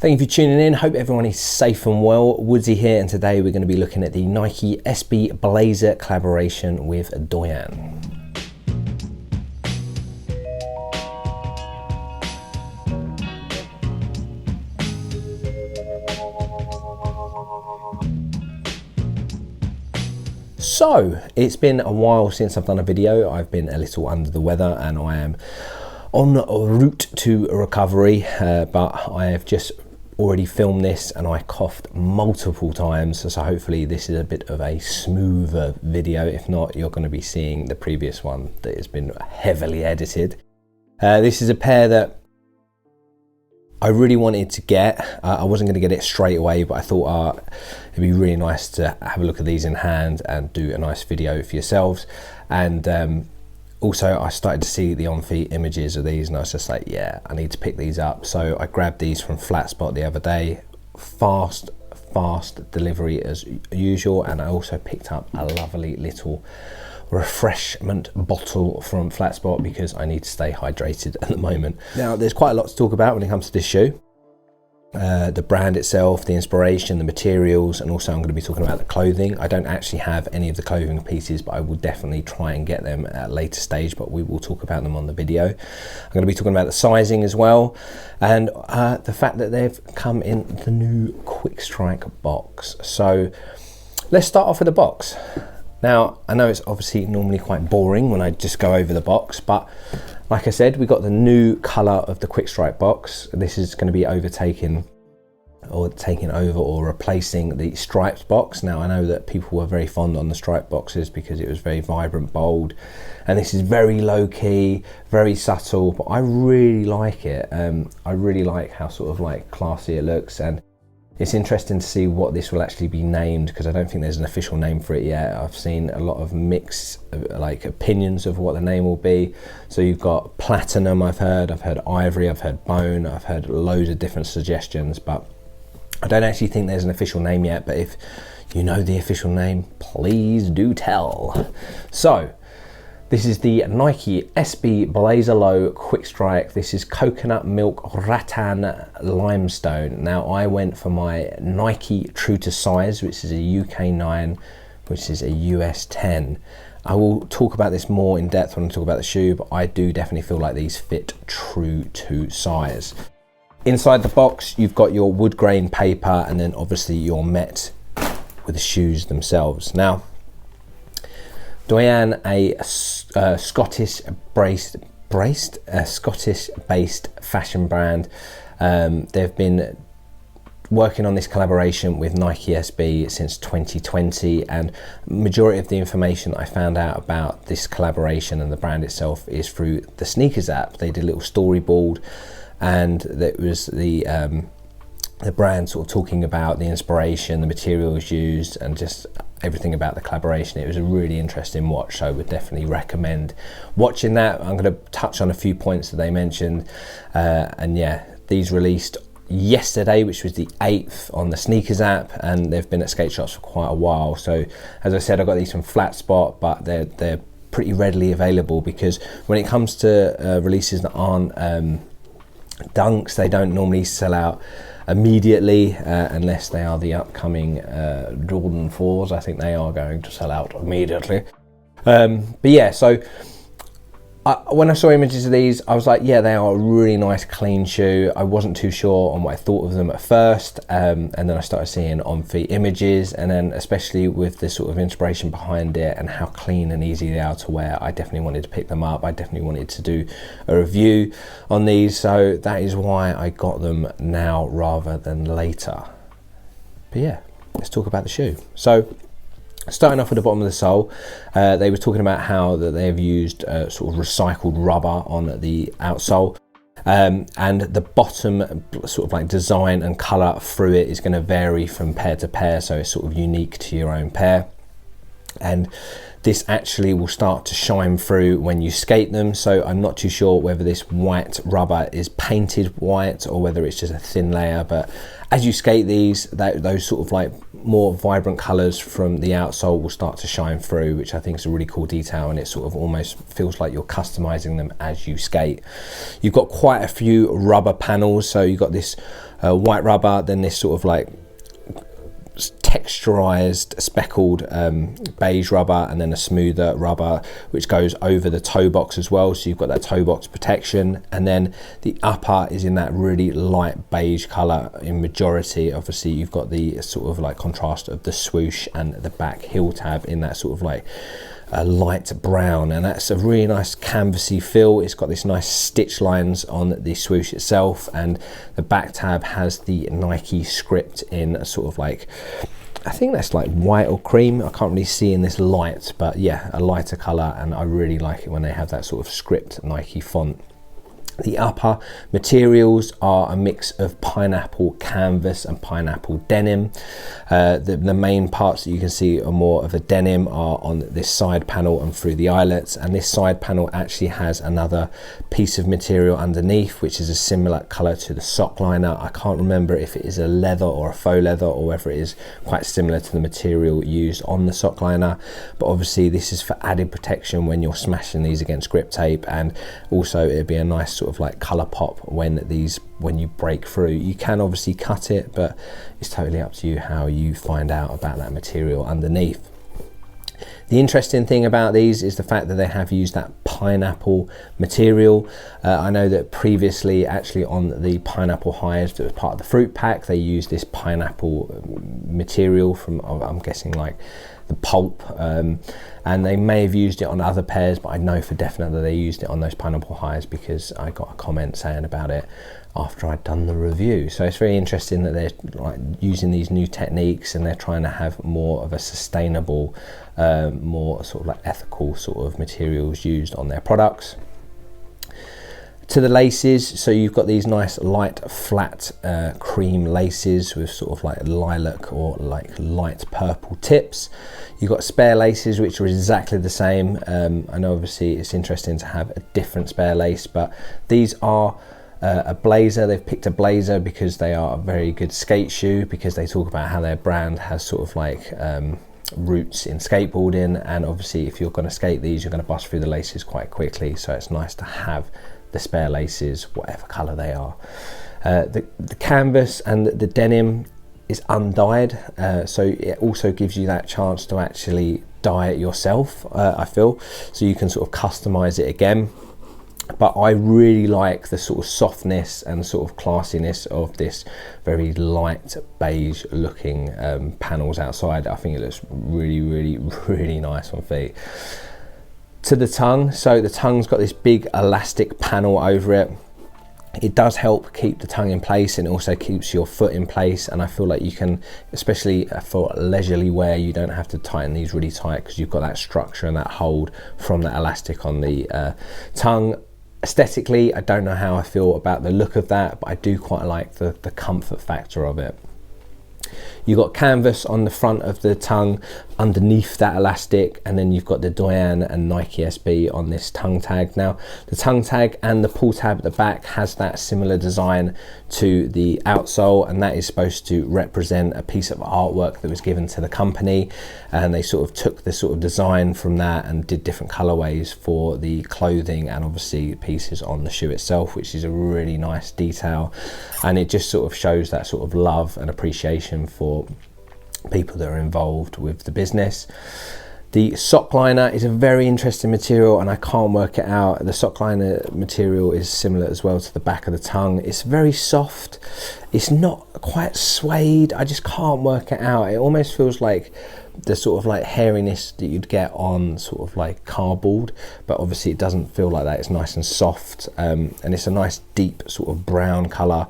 Thank you for tuning in. Hope everyone is safe and well. Woodsy here, and today we're going to be looking at the Nike SB Blazer collaboration with Doyenne. So, it's been a while since I've done a video. I've been a little under the weather and I am en route to recovery, but I have just already filmed this and I coughed multiple times, so hopefully this is a bit of a smoother video. If not, you're going to be seeing the previous one that has been heavily edited. This is a pair that I really wanted to get. I wasn't going to get it straight away, but I thought it'd be really nice to have a look at these in hand and do a nice video for yourselves. And also, I started to see the on-feet images of these and I was just like, yeah, I need to pick these up. So I grabbed these from Flatspot the other day. Fast delivery as usual. And I also picked up a lovely little refreshment bottle from Flatspot because I need to stay hydrated at the moment. Now, there's quite a lot to talk about when it comes to this shoe. The brand itself, the inspiration, the materials, and also I'm going to be talking about the clothing. I don't actually have any of the clothing pieces, but I will definitely try and get them at a later stage, but we will talk about them on the video. I'm going to be talking about the sizing as well, and the fact that they've come in the new Quick Strike box. So let's start off with the box. Now, I know it's obviously normally quite boring when I just go over the box, but like I said, we got the new color of the Quick Strike box. This is going to be taking over or replacing the striped box. Now, I know that people were very fond on the striped boxes because it was very vibrant, bold, and this is very low key, very subtle, but I really like it. I really like how sort of like classy it looks, and it's interesting to see what this will actually be named because I don't think there's an official name for it yet. I've seen a lot of mixed like opinions of what the name will be. So you've got platinum, I've heard ivory, I've heard bone, I've heard loads of different suggestions, but I don't actually think there's an official name yet. But if you know the official name, please do tell. So this is the Nike SB Blazer Low Quick Strike. This is coconut milk rattan limestone. Now, I went for my Nike True to Size, which is a UK 9, which is a US 10. I will talk about this more in depth when I talk about the shoe, but I do definitely feel like these fit true to size. Inside the box, you've got your wood grain paper and then obviously your met with the shoes themselves. Now, Doyenne, a Scottish-based fashion brand. They've been working on this collaboration with Nike SB since 2020, and majority of the information that I found out about this collaboration and the brand itself is through the Nikesb app. They did a little storyboard, and that was the brand sort of talking about the inspiration, the materials used, and just everything about the collaboration. It was a really interesting watch, so I would definitely recommend watching that. I'm going to touch on a few points that they mentioned, and yeah, these released yesterday, which was the 8th on the Nikesb app, and they've been at skate shops for quite a while. So as I said, I got these from Flatspot, but they're pretty readily available because when it comes to releases that aren't dunks, they don't normally sell out immediately unless they are the upcoming Jordan 4s. I think they are going to sell out immediately. But yeah, so when I saw images of these, I was like, yeah, they are a really nice clean shoe. I wasn't too sure on what I thought of them at first, and then I started seeing on-feet images, and then especially with the sort of inspiration behind it and how clean and easy they are to wear, I definitely wanted to pick them up. I definitely wanted to do a review on these, so that is why I got them now rather than later. But yeah, let's talk about the shoe. So starting off with the bottom of the sole, they were talking about how that they've used sort of recycled rubber on the outsole, and the bottom sort of like design and color through it is going to vary from pair to pair, so it's sort of unique to your own pair. and this actually will start to shine through when you skate them. So I'm not too sure whether this white rubber is painted white or whether it's just a thin layer, but as you skate these, those sort of like more vibrant colors from the outsole will start to shine through, which I think is a really cool detail, and it sort of almost feels like you're customizing them as you skate. You've got quite a few rubber panels, so you've got this white rubber, then this sort of like texturized speckled beige rubber, and then a smoother rubber which goes over the toe box as well, so you've got that toe box protection. And then the upper is in that really light beige color in majority. Obviously you've got the sort of like contrast of the swoosh and the back heel tab in that sort of like a light brown, and that's a really nice canvasy feel. It's got this nice stitch lines on the swoosh itself, and the back tab has the Nike script in a sort of like, I think that's like white or cream, I can't really see in this light, but yeah, a lighter color, and I really like it when they have that sort of script Nike font. The upper materials are a mix of pineapple canvas and pineapple denim. The main parts that you can see are more of a denim are on this side panel and through the eyelets, and this side panel actually has another piece of material underneath which is a similar color to the sock liner. I can't remember if it is a leather or a faux leather or whether it is quite similar to the material used on the sock liner, but obviously this is for added protection when you're smashing these against grip tape, and also it'd be a nice sort of like color pop when you break through. You can obviously cut it, but it's totally up to you how you find out about that material underneath. The interesting thing about these is the fact that they have used that pineapple material. I know that previously actually on the pineapple highs that was part of the fruit pack, they used this pineapple material from, I'm guessing like the pulp, and they may have used it on other pairs, but I know for definite that they used it on those pineapple highs because I got a comment saying about it after I'd done the review. So it's very interesting that they're like using these new techniques, and they're trying to have more of a sustainable, more sort of like ethical sort of materials used on their products. To the laces, so you've got these nice light flat cream laces with sort of like lilac or like light purple tips. You've got spare laces which are exactly the same. I know obviously it's interesting to have a different spare lace, but these are a Blazer. They've picked a Blazer because they are a very good skate shoe, because they talk about how their brand has sort of like roots in skateboarding, and obviously if you're going to skate these, you're going to bust through the laces quite quickly, so it's nice to have the spare laces whatever color they are. The canvas and the denim is undyed, so it also gives you that chance to actually dye it yourself, I feel, so you can sort of customize it again. But I really like the sort of softness and sort of classiness of this very light beige looking panels outside. I think it looks really nice on feet. To the tongue, so the tongue's got this big elastic panel over it. It does help keep the tongue in place, and it also keeps your foot in place, and I feel like you can, especially for leisurely wear, you don't have to tighten these really tight because you've got that structure and that hold from that elastic on the tongue. Aesthetically, I don't know how I feel about the look of that, but I do quite like the comfort factor of it. You've got canvas on the front of the tongue underneath that elastic, and then you've got the Doyenne and Nike SB on this tongue tag. Now the tongue tag and the pull tab at the back has that similar design to the outsole, and that is supposed to represent a piece of artwork that was given to the company, and they sort of took the sort of design from that and did different colorways for the clothing and obviously pieces on the shoe itself, which is a really nice detail, and it just sort of shows that sort of love and appreciation for people that are involved with the business. The sock liner is a very interesting material, and I can't work it out. The sock liner material is similar as well to the back of the tongue. It's very soft. It's not quite suede. I just can't work it out. It almost feels like the sort of like hairiness that you'd get on sort of like cardboard, but obviously it doesn't feel like that. It's nice and soft, and it's a nice deep sort of brown color.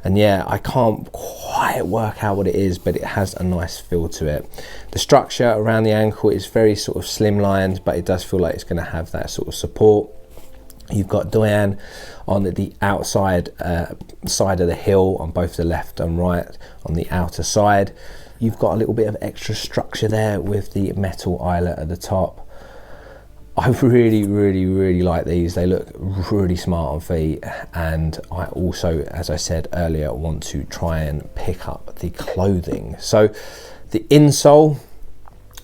And yeah, I can't quite work out what it is, but it has a nice feel to it. The structure around the ankle is very sort of slimlined, but it does feel like it's going to have that sort of support. You've got Doyenne on the outside side of the hill on both the left and right on the outer side. You've got a little bit of extra structure there with the metal eyelet at the top. I really like these. They look really smart on feet, and I also, as I said earlier, want to try and pick up the clothing. So the insole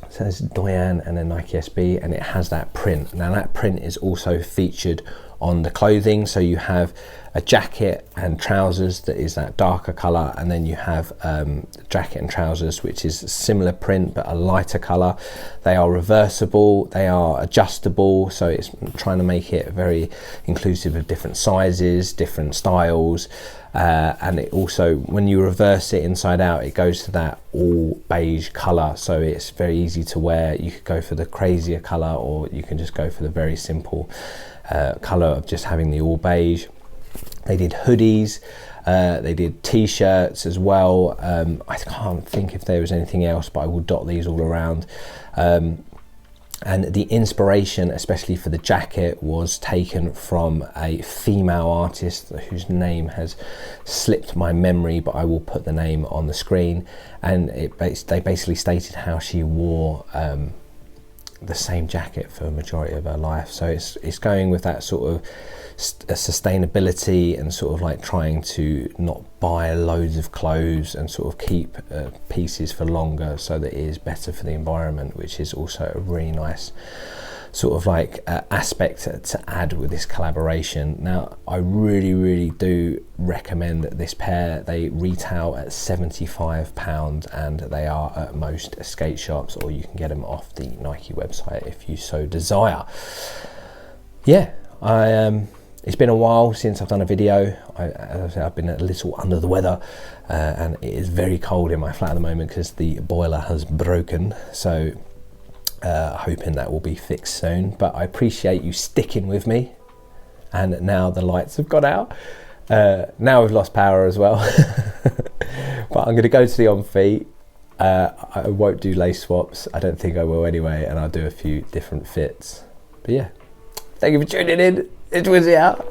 says Doyenne and then Nike SB, and it has that print. Now that print is also featured on the clothing, so you have a jacket and trousers that is that darker color, and then you have jacket and trousers which is similar print but a lighter color. They are reversible, they are adjustable, so it's trying to make it very inclusive of different sizes, different styles, and it also, when you reverse it inside out, it goes to that all beige color, so it's very easy to wear. You could go for the crazier color, or you can just go for the very simple color of just having the all beige. They did hoodies, they did t-shirts as well. I can't think if there was anything else, but I will dot these all around. And the inspiration, especially for the jacket, was taken from a female artist whose name has slipped my memory, but I will put the name on the screen. And they basically stated how she wore the same jacket for a majority of her life. So it's going with that sort of sustainability and sort of like trying to not buy loads of clothes and sort of keep pieces for longer, so that it is better for the environment, which is also a really nice sort of like aspect to add with this collaboration. Now I really do recommend this pair. They retail at £75 and they are at most skate shops, or you can get them off the Nike website if you so desire. Yeah, it's been a while since I've done a video. As I said, I've been a little under the weather, and it is very cold in my flat at the moment because the boiler has broken. So hoping that will be fixed soon. But I appreciate you sticking with me. And now the lights have gone out. Now we've lost power as well. But I'm going to go to the on feet. I won't do lace swaps. I don't think I will anyway, and I'll do a few different fits. But yeah, thank you for tuning in. It's Wizzy out.